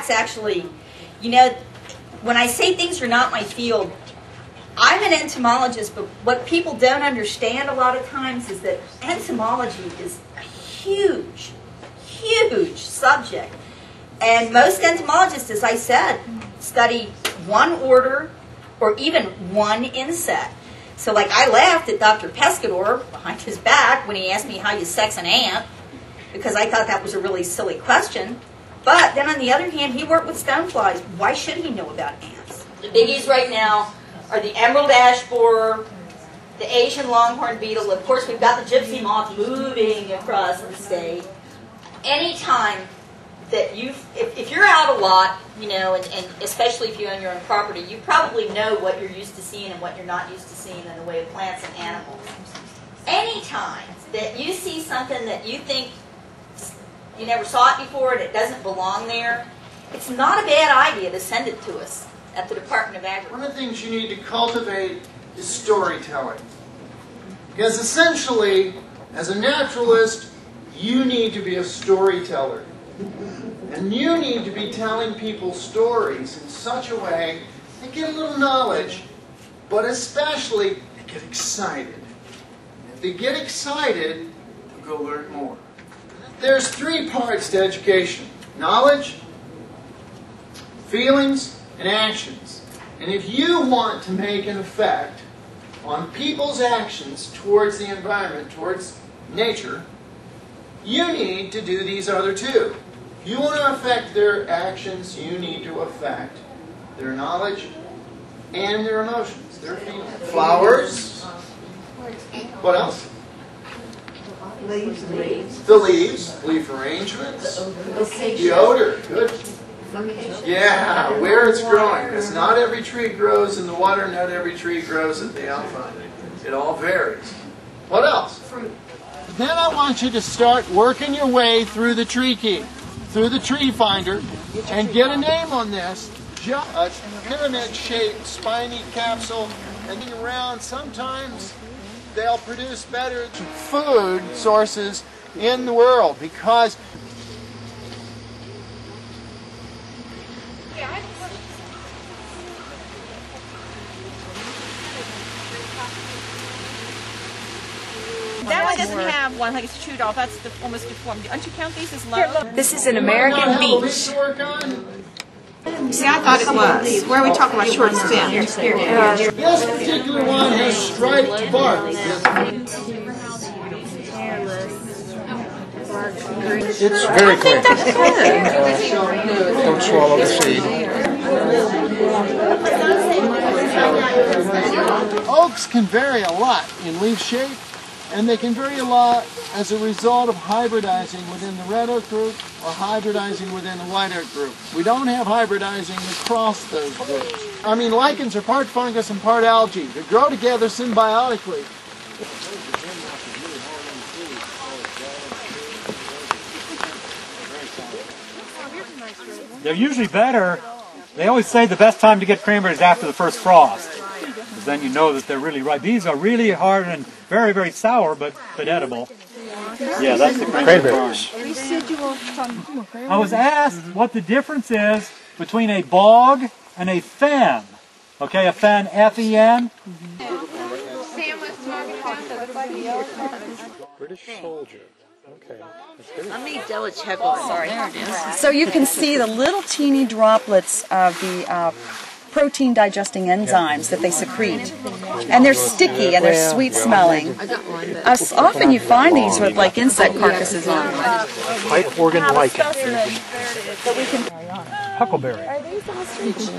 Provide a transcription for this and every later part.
that's actually, you know, when I say things are not my field, I'm an entomologist, but what people don't understand a lot of times is that entomology is a huge, huge subject. And most entomologists, as I said, study one order or even one insect. So like I laughed at Dr. Pescador behind his back when he asked me how you sex an ant, because I thought that was a really silly question. But then on the other hand, he worked with stoneflies. Why should he know about ants? The biggies right now are the emerald ash borer, the Asian longhorn beetle. Of course, we've got the gypsy moth moving across the state. Anytime that if you're out a lot, you know, and especially if you own your own property, you probably know what you're used to seeing and what you're not used to seeing in the way of plants and animals. Anytime that you see something that you think you never saw it before and it doesn't belong there, it's not a bad idea to send it to us at the Department of Agriculture. One of the things you need to cultivate is storytelling. Because essentially, as a naturalist, you need to be a storyteller. And you need to be telling people stories in such a way they get a little knowledge, but especially they get excited. And if they get excited, they'll go learn more. There's 3 parts to education: knowledge, feelings, and actions. And if you want to make an effect on people's actions towards the environment, towards nature, you need to do these other 2. If you want to affect their actions, you need to affect their knowledge and their emotions, their feelings. Flowers. What else? Leaves. The leaves, leaf arrangements, the odor, good. Yeah, where it's growing, because not every tree grows in the water, not every tree grows at the alpine. It all varies. What else? Fruit. Then I want you to start working your way through the tree key, through the tree finder, and get a name on this. A pyramid-shaped spiny capsule, and then around sometimes they'll produce better food sources in the world, because that one doesn't have one, like it's chewed off. That's almost deformed. Don't you count these as low? This is an American beech. See, I thought it was. Where are we talking about short stem? This particular one has striped bark. It's very clear. Don't swallow the seed. Oaks can vary a lot in leaf shape, and they can vary a lot as a result of hybridizing within the red oak group or hybridizing within the white oak group. We don't have hybridizing across those groups. I mean, lichens are part fungus and part algae. They grow together symbiotically. They're usually better. They always say the best time to get cranberries is after the first frost, because then you know that they're really ripe. These are really hard and very, very sour, but edible. Yeah, that's the cranberries. I was asked what the difference is between a bog and a fen. Okay, a fen, F-E-N. British soldier. Okay. Let me double check. Sorry. There it is. So you can see the little teeny droplets of the protein digesting enzymes that they secrete. And they're sticky and they're sweet smelling. Often you find these with like insect carcasses on them. Pipe organ lichen. Huckleberry. Are these ostrich?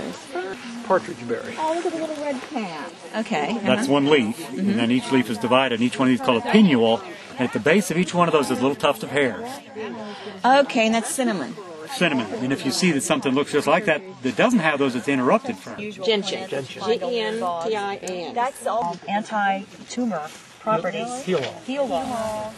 Partridge berry. Oh, look at the little red cap. Okay. That's one leaf, and then each leaf is divided, and each one of these is called a pinnule, and at the base of each one of those is a little tuft of hairs. Okay, and that's cinnamon. Cinnamon. And if you see that something looks just like that doesn't have those, it's interrupted from. Gentian. G-E-N-T-I-A-N. That's all anti-tumor properties. Heal all. Heal all.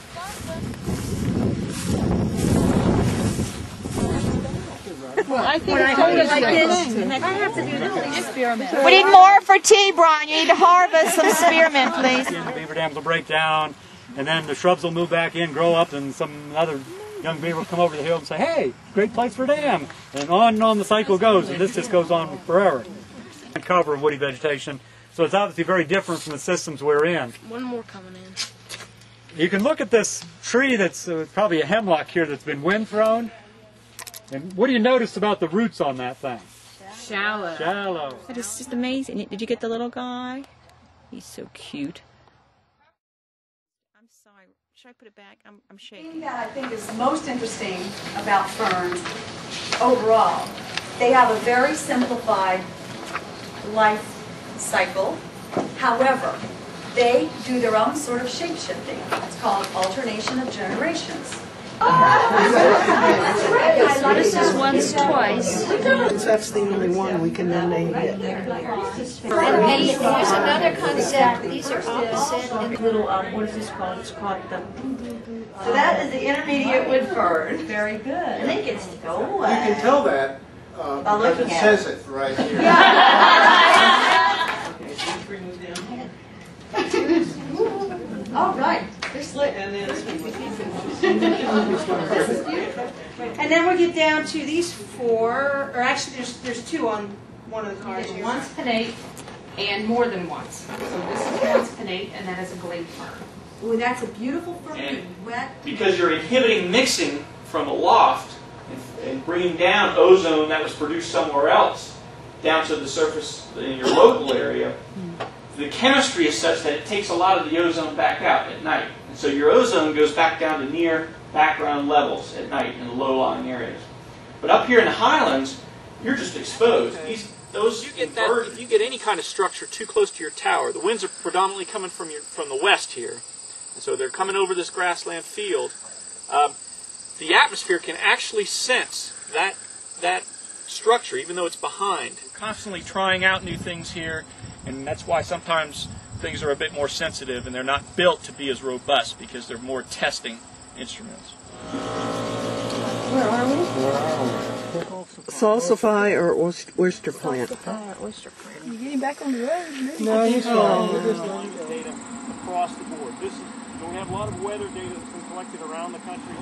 Well, I think it's like this. I have to do this experiment. We need more for tea, Brian. You need to harvest some spearmint, please. The beaver dams will break down, and then the shrubs will move back in, grow up, and some other young beaver will come over the hill and say, hey, great place for a dam. And on the cycle goes, and this just goes on forever. And cover of woody vegetation. So it's obviously very different from the systems we're in. One more coming in. You can look at this tree that's probably a hemlock here that's been wind thrown. And what do you notice about the roots on that thing? Shallow. Shallow. That is just amazing. Did you get the little guy? He's so cute. I'm sorry. Should I put it back? I'm shaking. The thing that I think is most interesting about ferns overall, they have a very simplified life cycle. However, they do their own sort of shape-shifting. It's called alternation of generations. This is once, twice. That's the only one we can name it. And there's another concept. These are opposite. And Little, what is this called? It's called the... So that is the intermediate wood fern. Very good. I think it's go You away. can tell that because looking it at says it right here. All right. They're slick. And then we get down to these four, or actually there's two on one of the cards here. Once pinnate and more than once. So this is once pinnate and that is a glade fern. Ooh, that's a beautiful fern. And Wet. because you're inhibiting mixing from aloft and bringing down ozone that was produced somewhere else down to the surface in your local area, the chemistry is such that it takes a lot of the ozone back out at night. And so your ozone goes back down to near background levels at night in the low-lying areas. But up here in the highlands, you're just exposed. If you get any kind of structure too close to your tower, the winds are predominantly coming from the west here. And so they're coming over this grassland field. The atmosphere can actually sense that structure, even though it's behind. We're constantly trying out new things here, and that's why sometimes things are a bit more sensitive, and they're not built to be as robust because they're more testing instruments. Where are we? Salsify or oyster plant? oyster plant. You getting back on the road? No, he's fine. We're just looking at data across the board. We have a lot of weather data that's been collected around the country.